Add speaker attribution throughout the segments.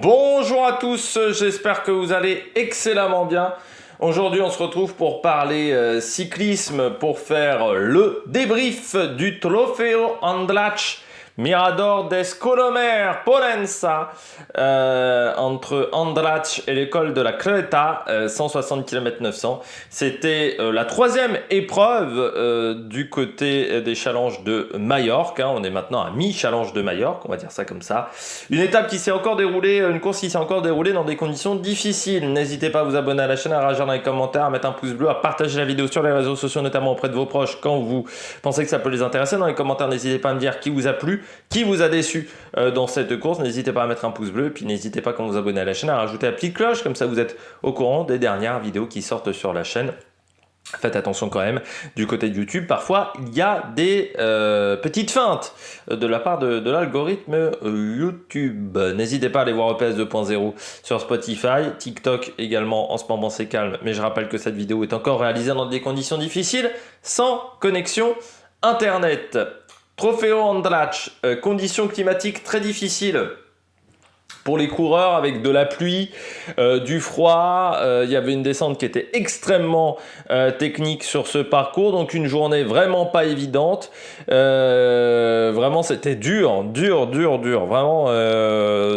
Speaker 1: Bonjour à tous, j'espère que vous allez excellemment bien. Aujourd'hui, on se retrouve pour parler cyclisme, pour faire le débrief du Trofeo Andrade Mirador des Colomer Pollença entre Andrade et l'école de la Creta, 160 km 900. C'était la troisième épreuve du côté des challenges de Majorque. On est maintenant à mi-challenge de Majorque, on va dire ça comme ça. Une étape qui s'est encore déroulée, une course qui s'est encore déroulée dans des conditions difficiles. N'hésitez pas à vous abonner à la chaîne, à réagir dans les commentaires, à mettre un pouce bleu, à partager la vidéo sur les réseaux sociaux, notamment auprès de vos proches quand vous pensez que ça peut les intéresser. Dans les commentaires, n'hésitez pas à me dire qui vous a plu, qui vous a déçu dans cette course. N'hésitez pas à mettre un pouce bleu, puis n'hésitez pas quand vous abonnez à la chaîne à rajouter la petite cloche, comme ça vous êtes au courant des dernières vidéos qui sortent sur la chaîne. Faites attention quand même, du côté de YouTube, parfois il y a des petites feintes de la part de l'algorithme YouTube. N'hésitez pas à aller voir EPS 2.0 sur Spotify, TikTok également, en ce moment c'est calme, mais je rappelle que cette vidéo est encore réalisée dans des conditions difficiles, sans connexion Internet. Trofeo Andrade, conditions climatiques très difficiles pour les coureurs, avec de la pluie, du froid. Il y avait une descente qui était extrêmement technique sur ce parcours, donc une journée vraiment pas évidente. Vraiment c'était dur. Vraiment,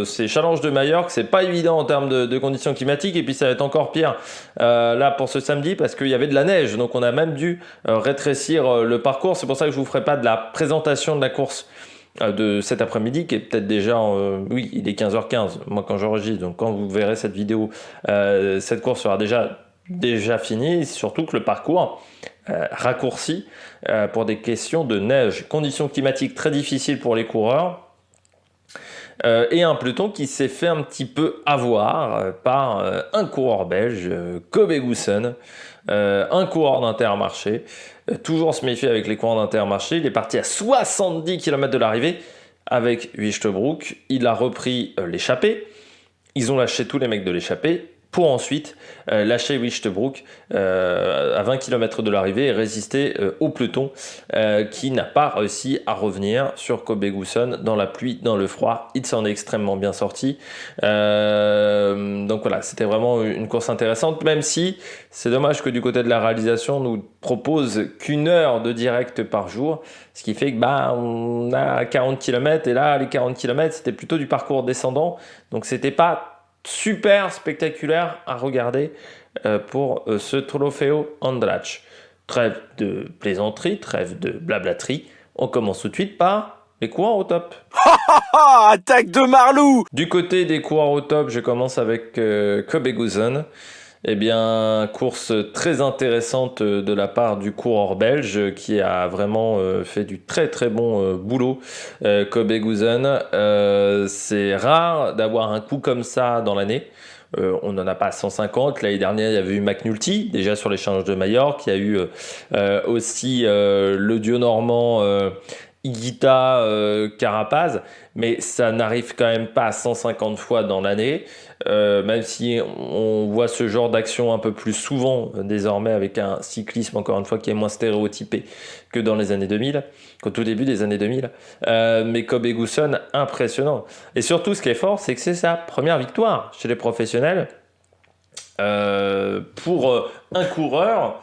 Speaker 1: ces challenges de Majorque, c'est pas évident en termes de conditions climatiques, et puis ça va être encore pire là pour ce samedi, parce qu'il y avait de la neige, donc on a même dû rétrécir le parcours. C'est pour ça que je vous ferai pas de la présentation de la course de cet après-midi, qui est peut-être déjà, oui, il est 15h15, moi quand j'enregistre, donc quand vous verrez cette vidéo, cette course sera déjà finie, surtout que le parcours raccourci pour des questions de neige, conditions climatiques très difficiles pour les coureurs, et un peloton qui s'est fait un petit peu avoir par un coureur belge, Kobe Goossen, un coureur d'Intermarché. Toujours se méfier avec les coureurs d'Intermarché. Il est parti à 70 km de l'arrivée avec Wüstebroek. Il a repris l'échappée. Ils ont lâché tous les mecs de l'échappée pour ensuite lâcher Wüstebroek à 20 km de l'arrivée et résister au peloton qui n'a pas réussi à revenir sur Kobe Goossen dans la pluie, dans le froid. Il s'en est extrêmement bien sorti. Donc voilà, c'était vraiment une course intéressante, même si c'est dommage que du côté de la réalisation, on nous propose qu'une heure de direct par jour, ce qui fait que on a 40 km, et là les 40 km c'était plutôt du parcours descendant, donc c'était pas super spectaculaire à regarder pour ce Trofeo Andrade. Trêve de plaisanterie, trêve de blablaterie. On commence tout de suite par les coureurs au top.
Speaker 2: Attaque de Marlou!
Speaker 1: Du côté des coureurs au top, je commence avec Kobe Goossen. Eh bien, course très intéressante de la part du coureur belge qui a vraiment fait du très très bon boulot. Kobe Goossen, c'est rare d'avoir un coup comme ça dans l'année. On n'en a pas 150. L'année dernière, il y avait eu McNulty, déjà sur les challenges de Majorque. Il y a eu aussi le dieu normand Higuita Carapaz, mais ça n'arrive quand même pas 150 fois dans l'année, même si on voit ce genre d'action un peu plus souvent désormais, avec un cyclisme encore une fois qui est moins stéréotypé que dans les années 2000, qu'au tout début des années 2000. Mais Kobe Goossen, impressionnant. Et surtout, ce qui est fort, c'est que c'est sa première victoire chez les professionnels. Pour un coureur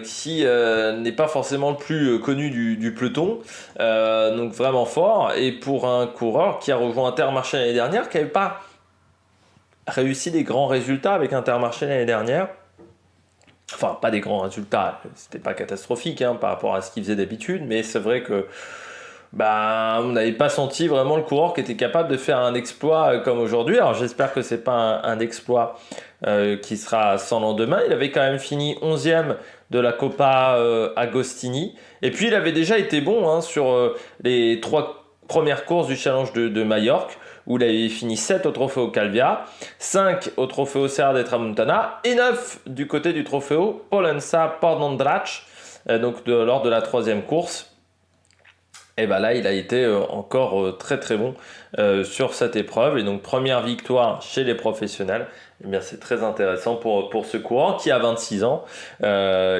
Speaker 1: qui n'est pas forcément le plus connu du peloton, donc vraiment fort, et pour un coureur qui a rejoint Intermarché l'année dernière, qui n'avait pas réussi des grands résultats avec Intermarché l'année dernière. Enfin, pas des grands résultats, c'était pas catastrophique par rapport à ce qu'il faisait d'habitude, mais c'est vrai que on n'avait pas senti vraiment le coureur qui était capable de faire un exploit comme aujourd'hui. Alors j'espère que c'est pas un exploit qui sera sans lendemain. Il avait quand même fini 11e de la Coppa Agostini, et puis il avait déjà été bon sur les 3 premières courses du challenge de Majorque, où il avait fini 7 au Trofeo Calvia, 5 au Trofeo Serra de Tramontana et 9 du côté du Trofeo Pollença Port d'Andrade, donc lors de la 3e course. Et ben là, il a été encore très très bon sur cette épreuve. Et donc, première victoire chez les professionnels. Eh bien, c'est très intéressant pour ce coureur qui a 26 ans,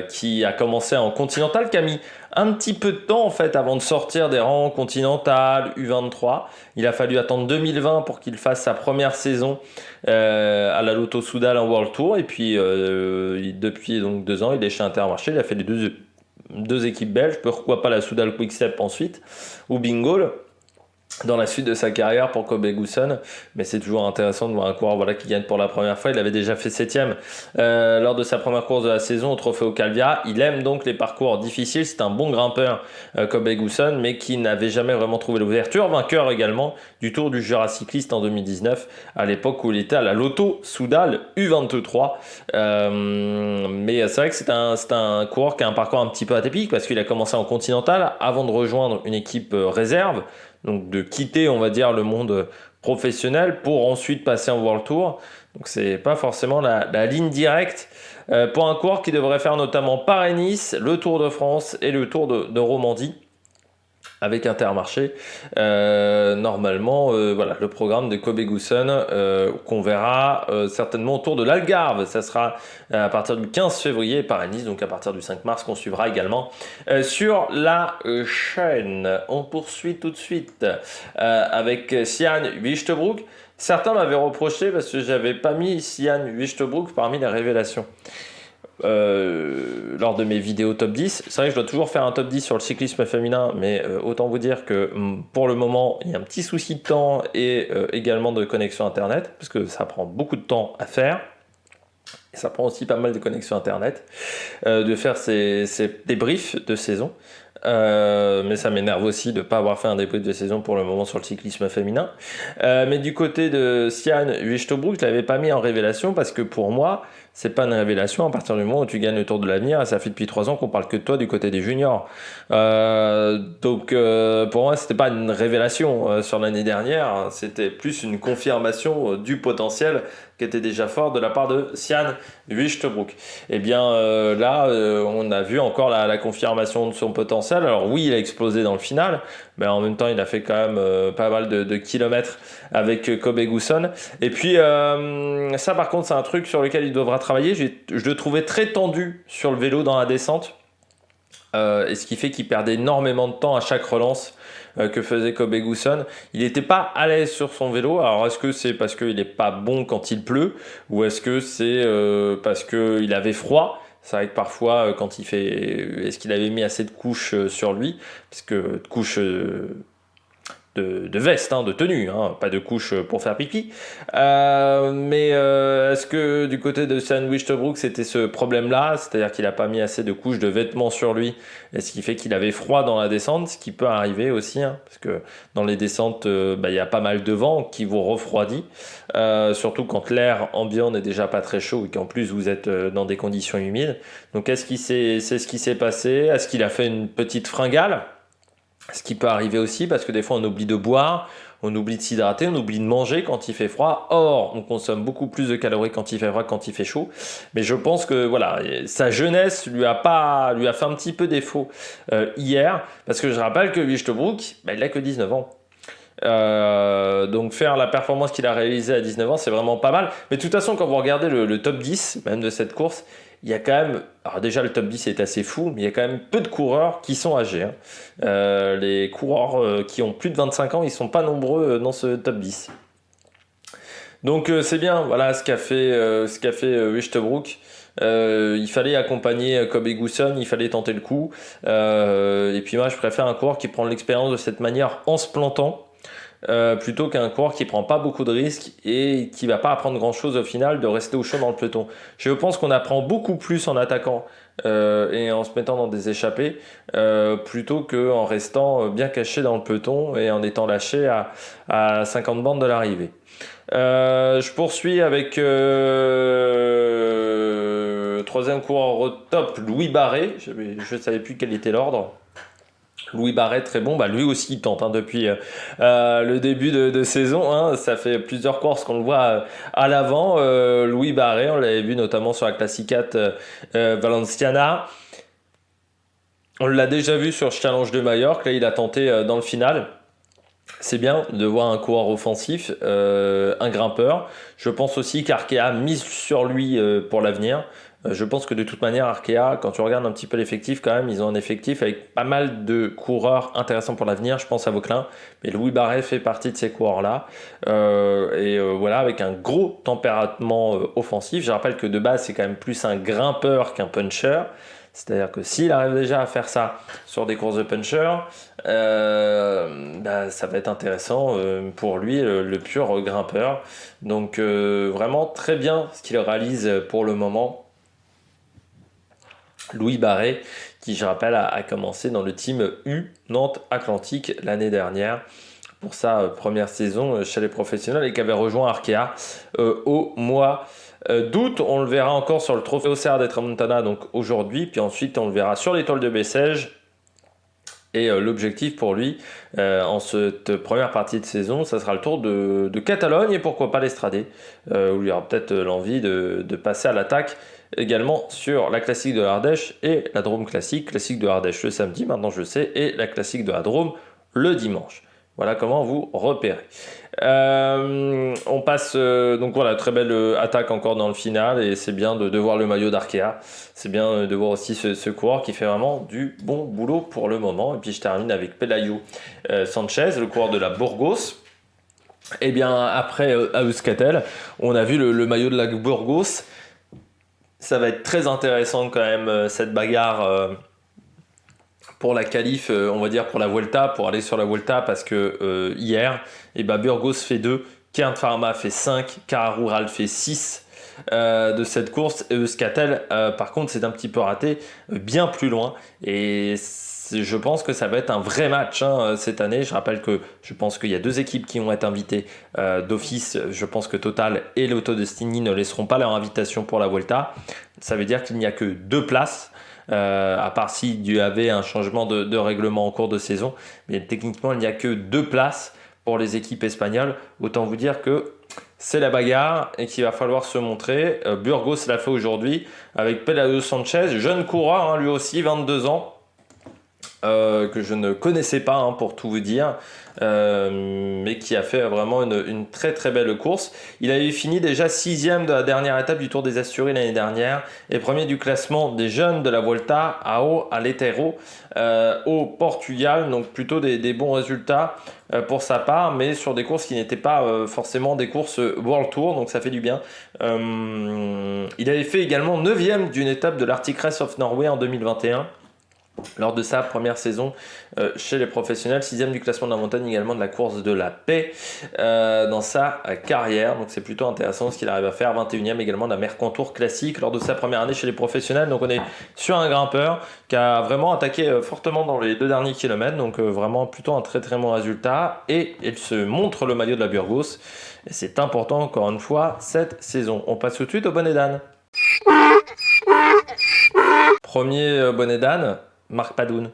Speaker 1: qui a commencé en Continental, qui a mis un petit peu de temps en fait avant de sortir des rangs Continental, U23. Il a fallu attendre 2020 pour qu'il fasse sa première saison à la Lotto Soudal en World Tour. Et puis, depuis donc 2 ans, il est chez Intermarché. Il a fait les deux équipes belges, pourquoi pas la Soudal Quick-Step ensuite, ou Bingo dans la suite de sa carrière pour Kobe Gusson, mais c'est toujours intéressant de voir un coureur qui gagne pour la première fois. Il avait déjà fait 7ème lors de sa première course de la saison au Trofeo Calvia. Il aime donc les parcours difficiles, c'est un bon grimpeur Kobe Gusson, mais qui n'avait jamais vraiment trouvé l'ouverture. Vainqueur également du Tour du Jura cycliste en 2019, à l'époque où il était à la Lotto Soudal U23. Mais c'est vrai que c'est un coureur qui a un parcours un petit peu atypique, parce qu'il a commencé en Continental avant de rejoindre une équipe réserve, donc de quitter, on va dire, le monde professionnel pour ensuite passer en World Tour. Donc c'est pas forcément la ligne directe pour un coureur qui devrait faire notamment Paris-Nice, le Tour de France et le Tour de Romandie avec Intermarché. Normalement, voilà, le programme de Kobe Gusson qu'on verra certainement autour de l'Algarve. Ça sera à partir du 15 février, Paris-Nice, donc à partir du 5 mars qu'on suivra également sur la chaîne. On poursuit tout de suite avec Sian Wichtebroek. Certains m'avaient reproché parce que j'avais pas mis Sian Wichtebroek parmi les révélations. Lors de mes vidéos top 10, c'est vrai que je dois toujours faire un top 10 sur le cyclisme féminin, mais autant vous dire que pour le moment il y a un petit souci de temps et également de connexion internet, parce que ça prend beaucoup de temps à faire et ça prend aussi pas mal de connexion internet de faire ces débriefs de saison. Mais ça m'énerve aussi de ne pas avoir fait un débrief de saison pour le moment sur le cyclisme féminin. Mais du côté de Sian Wichtebroek, je ne l'avais pas mis en révélation parce que pour moi, c'est pas une révélation à partir du moment où tu gagnes le Tour de l'Avenir, et ça fait depuis 3 ans qu'on parle que de toi du côté des juniors. Donc pour moi, c'était pas une révélation sur l'année dernière, c'était plus une confirmation du potentiel qui était déjà fort de la part de Sian Wichtebroek. Et bien là, on a vu encore la confirmation de son potentiel. Alors oui, il a explosé dans le final, mais en même temps, il a fait quand même pas mal de kilomètres avec Kobe Gusson. Et puis ça, par contre, c'est un truc sur lequel il devra travailler. Je le trouvais très tendu sur le vélo dans la descente, et ce qui fait qu'il perdait énormément de temps à chaque relance que faisait Kobe Gusson. Il n'était pas à l'aise sur son vélo. Alors est-ce que c'est parce qu'il n'est pas bon quand il pleut, ou est-ce que c'est parce qu'il avait froid? C'est vrai que parfois, quand il fait... Est-ce qu'il avait mis assez de couches sur lui? Parce que de couches... de veste, de tenue, pas de couche pour faire pipi. Mais est-ce que du côté de Sian Wichtebroek, c'était ce problème-là, c'est-à-dire qu'il n'a pas mis assez de couches de vêtements sur lui, et ce qui fait qu'il avait froid dans la descente, ce qui peut arriver aussi, parce que dans les descentes, il y a pas mal de vent qui vous refroidit, surtout quand l'air ambiant n'est déjà pas très chaud et qu'en plus vous êtes dans des conditions humides. Donc c'est ce qui s'est passé? Est-ce qu'il a fait une petite fringale? Ce qui peut arriver aussi, parce que des fois on oublie de boire, on oublie de s'hydrater, on oublie de manger quand il fait froid. Or, on consomme beaucoup plus de calories quand il fait froid que quand il fait chaud. Mais je pense que voilà, sa jeunesse lui a fait un petit peu défaut hier, parce que je rappelle que Wichtebroek, il n'a que 19 ans. Donc faire la performance qu'il a réalisée à 19 ans, c'est vraiment pas mal. Mais de toute façon, quand vous regardez le top 10 même de cette course, il y a quand même, alors déjà le top 10 est assez fou, mais il y a quand même peu de coureurs qui sont âgés. Les coureurs qui ont plus de 25 ans, ils sont pas nombreux dans ce top 10. Donc c'est bien, voilà ce qu'a fait Wichtebroek. Il fallait accompagner Kobe Gusson, il fallait tenter le coup. Et puis moi, je préfère un coureur qui prend l'expérience de cette manière en se plantant, plutôt qu'un coureur qui prend pas beaucoup de risques et qui va pas apprendre grand chose au final de rester au chaud dans le peloton. Je pense qu'on apprend beaucoup plus en attaquant et en se mettant dans des échappées plutôt qu'en restant bien caché dans le peloton et en étant lâché à 50 bandes de l'arrivée. Je poursuis avec troisième coureur au top, Louis Barret. Je ne savais plus quel était l'ordre. Louis Barret, très bon, lui aussi il tente depuis le début de saison, ça fait plusieurs courses qu'on le voit à l'avant. Louis Barret, on l'avait vu notamment sur la Classicat Valenciana. On l'a déjà vu sur Challenge de Majorque, là il a tenté dans le final. C'est bien de voir un coureur offensif, un grimpeur. Je pense aussi qu'Arkea mise sur lui pour l'avenir. Je pense que de toute manière, Arkea, quand tu regardes un petit peu l'effectif, quand même, ils ont un effectif avec pas mal de coureurs intéressants pour l'avenir. Je pense à Vauquelin, mais Louis Barret fait partie de ces coureurs-là. Voilà, avec un gros tempérament offensif. Je rappelle que de base, c'est quand même plus un grimpeur qu'un puncher. C'est-à-dire que s'il arrive déjà à faire ça sur des courses de puncher, ça va être intéressant pour lui, le pur grimpeur. Donc vraiment très bien ce qu'il réalise pour le moment. Louis Barret, qui je rappelle a commencé dans le team U Nantes Atlantique l'année dernière pour sa première saison chez les professionnels et qui avait rejoint Arkea au mois d'août. On le verra encore sur le trophée Serra de Tramontana donc aujourd'hui, puis ensuite on le verra sur l'étoile de Bessèges. Et l'objectif pour lui, en cette première partie de saison, ça sera le Tour de Catalogne et pourquoi pas l'Estradé, où il y aura peut-être l'envie de passer à l'attaque également sur la classique de l'Ardèche et la Drôme classique de l'Ardèche le samedi, maintenant je sais, et la classique de la Drôme le dimanche. Voilà comment vous repérez. On passe, donc voilà, très belle attaque encore dans le final et c'est bien de voir le maillot d'Arkea. C'est bien de voir aussi ce coureur qui fait vraiment du bon boulot pour le moment. Et puis je termine avec Pelayo Sanchez, le coureur de la Burgos. Et bien après à Euskaltel, on a vu le maillot de la Burgos. Ça va être très intéressant quand même cette bagarre pour la qualif, on va dire pour la Vuelta, pour aller sur la Vuelta, parce que hier, Burgos fait 2, Kern Pharma fait 5, Cara Rural fait 6 de cette course, et Euskaltel, par contre, c'est un petit peu raté, bien plus loin, et je pense que ça va être un vrai match cette année. Je rappelle que je pense qu'il y a 2 équipes qui vont être invitées d'office. Je pense que Total et l'Auto Destiny ne laisseront pas leur invitation pour la Vuelta. Ça veut dire qu'il n'y a que 2 places. À part s'il y avait un changement de règlement en cours de saison, mais techniquement il n'y a que 2 places pour les équipes espagnoles. Autant vous dire que c'est la bagarre et qu'il va falloir se montrer. Burgos l'a fait aujourd'hui avec Pelayo Sanchez, jeune coureur, lui aussi 22 ans, que je ne connaissais pas pour tout vous dire, mais qui a fait vraiment une très très belle course. Il avait fini déjà 6e de la dernière étape du Tour des Asturies l'année dernière et premier du classement des jeunes de la Volta ao Alentejo au Portugal, donc plutôt des bons résultats pour sa part, mais sur des courses qui n'étaient pas forcément des courses World Tour, donc ça fait du bien. Il avait fait également 9e d'une étape de l'Arctic Race of Norway en 2021 lors de sa première saison chez les professionnels, 6e du classement de la montagne, également de la course de la paix dans sa carrière. Donc c'est plutôt intéressant ce qu'il arrive à faire. 21e également de la Mercantour classique lors de sa première année chez les professionnels. Donc on est sur un grimpeur qui a vraiment attaqué fortement dans les 2 derniers kilomètres. Donc vraiment plutôt un très très bon résultat. Et il se montre le maillot de la Burgos. Et c'est important encore une fois cette saison. On passe tout de suite au bonnet d'âne. Premier bonnet d'âne. Marc Padoun.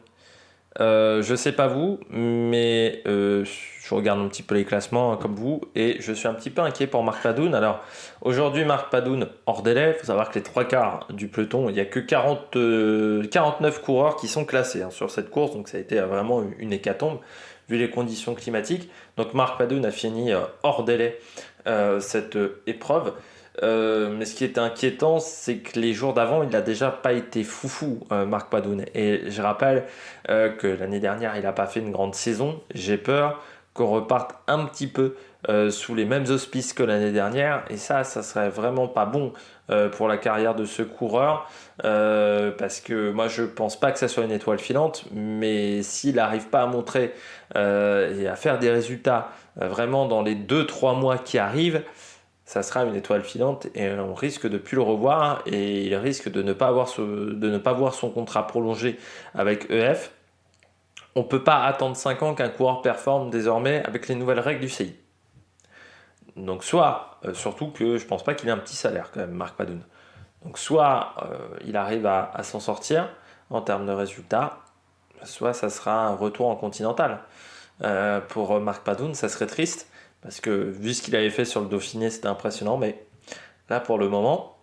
Speaker 1: Je sais pas vous, mais je regarde un petit peu les classements comme vous et je suis un petit peu inquiet pour Marc Padoun. Alors aujourd'hui, Marc Padoun hors délai. Il faut savoir que les 3/4 du peloton, il n'y a que 49 coureurs qui sont classés sur cette course, donc ça a été vraiment une hécatombe vu les conditions climatiques. Donc Marc Padoun a fini hors délai cette épreuve. Mais ce qui est inquiétant, c'est que les jours d'avant, il n'a déjà pas été foufou, Marc Padoun. Et je rappelle que l'année dernière, il n'a pas fait une grande saison. J'ai peur qu'on reparte un petit peu sous les mêmes auspices que l'année dernière. Et ça serait vraiment pas bon pour la carrière de ce coureur. Parce que moi, je pense pas que ça soit une étoile filante. Mais s'il n'arrive pas à montrer et à faire des résultats vraiment dans les 2-3 mois qui arrivent, ça sera une étoile filante et on risque de ne plus le revoir et il risque de ne pas voir son contrat prolongé avec EF. On ne peut pas attendre 5 ans qu'un coureur performe désormais avec les nouvelles règles du CI. Donc soit, surtout que je ne pense pas qu'il ait un petit salaire quand même, Marc Padoun. Donc soit il arrive à s'en sortir en termes de résultats, soit ça sera un retour en continental. Pour Marc Padoun, ça serait triste. Parce que vu ce qu'il avait fait sur le Dauphiné, c'était impressionnant. Mais là, pour le moment,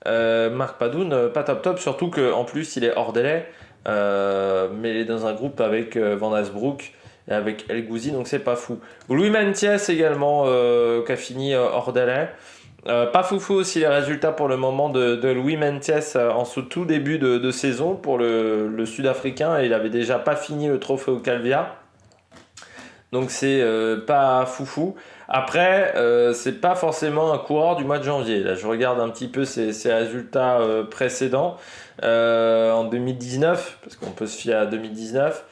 Speaker 1: Marc Padoun, pas top top. Surtout qu'en plus, il est hors délai. mais il est dans un groupe avec Van Asbrook et avec El Gouzi, donc c'est pas fou. Louis Mentiès également, qui a fini hors délai. Pas foufou aussi les résultats pour le moment de Louis Mentiès en ce tout début de saison pour le Sud-Africain. Il avait déjà pas fini le trophée au Calvia. Donc c'est pas foufou. Après, c'est pas forcément un coureur du mois de janvier. Là, je regarde un petit peu ses résultats précédents. En 2019, parce qu'on peut se fier à 2019,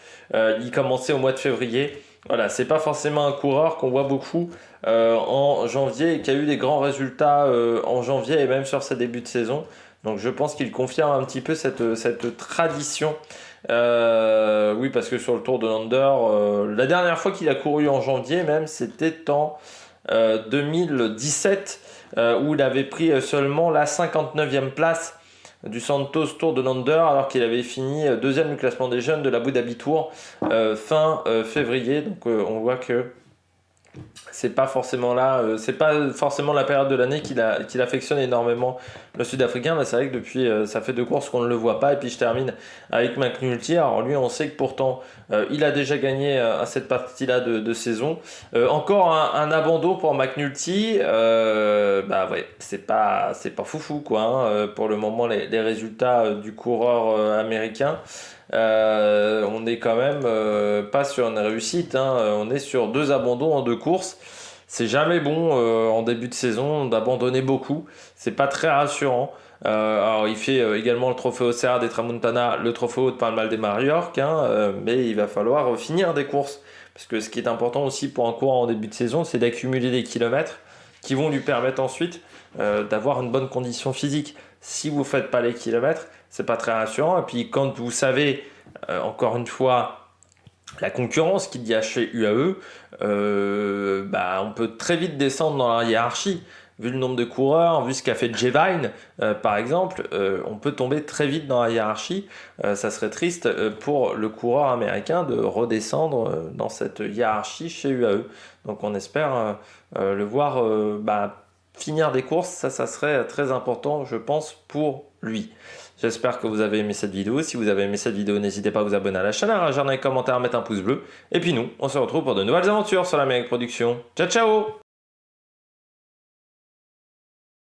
Speaker 1: il commençait au mois de février. Voilà, c'est pas forcément un coureur qu'on voit beaucoup en janvier et qui a eu des grands résultats en janvier et même sur ses débuts de saison. Donc je pense qu'il confirme un petit peu cette tradition. Oui, parce que sur le Tour de Lander, la dernière fois qu'il a couru en janvier même, c'était en 2017, où il avait pris seulement la 59e place du Santos Tour de Lander, alors qu'il avait fini deuxième du classement des jeunes de l'Abu Dhabi Tour fin février. Donc on voit que c'est pas forcément la période de l'année qu'il affectionne énormément le Sud-Africain, mais c'est vrai que depuis ça fait 2 courses qu'on ne le voit pas. Et puis je termine avec McNulty. Alors lui, on sait que pourtant il a déjà gagné à cette partie-là de saison. Encore un abandon pour McNulty. Bah ouais, c'est pas foufou quoi, hein. Pour le moment, les résultats du coureur américain. On est quand même pas sur une réussite, hein. On est sur 2 abandons en 2 courses. C'est jamais bon en début de saison d'abandonner beaucoup. C'est pas très rassurant. Alors il fait également le trophée au Serra des Tramontana, le trophée de Palma de Mallorca, hein, mais il va falloir finir des courses. Parce que ce qui est important aussi pour un coureur en début de saison, c'est d'accumuler des kilomètres qui vont lui permettre ensuite d'avoir une bonne condition physique. Si vous ne faites pas les kilomètres, c'est pas très rassurant. Et puis quand vous savez, encore une fois, la concurrence qu'il y a chez UAE, on peut très vite descendre dans la hiérarchie. Vu le nombre de coureurs, vu ce qu'a fait Jevine, par exemple, on peut tomber très vite dans la hiérarchie. Ça serait triste pour le coureur américain de redescendre dans cette hiérarchie chez UAE. Donc on espère le voir finir des courses. Ça serait très important, je pense, pour lui. J'espère que vous avez aimé cette vidéo. Si vous avez aimé cette vidéo, n'hésitez pas à vous abonner à la chaîne, à réagir dans les commentaires, à mettre un pouce bleu. Et puis nous, on se retrouve pour de nouvelles aventures sur l'Amérique Production. Ciao, ciao!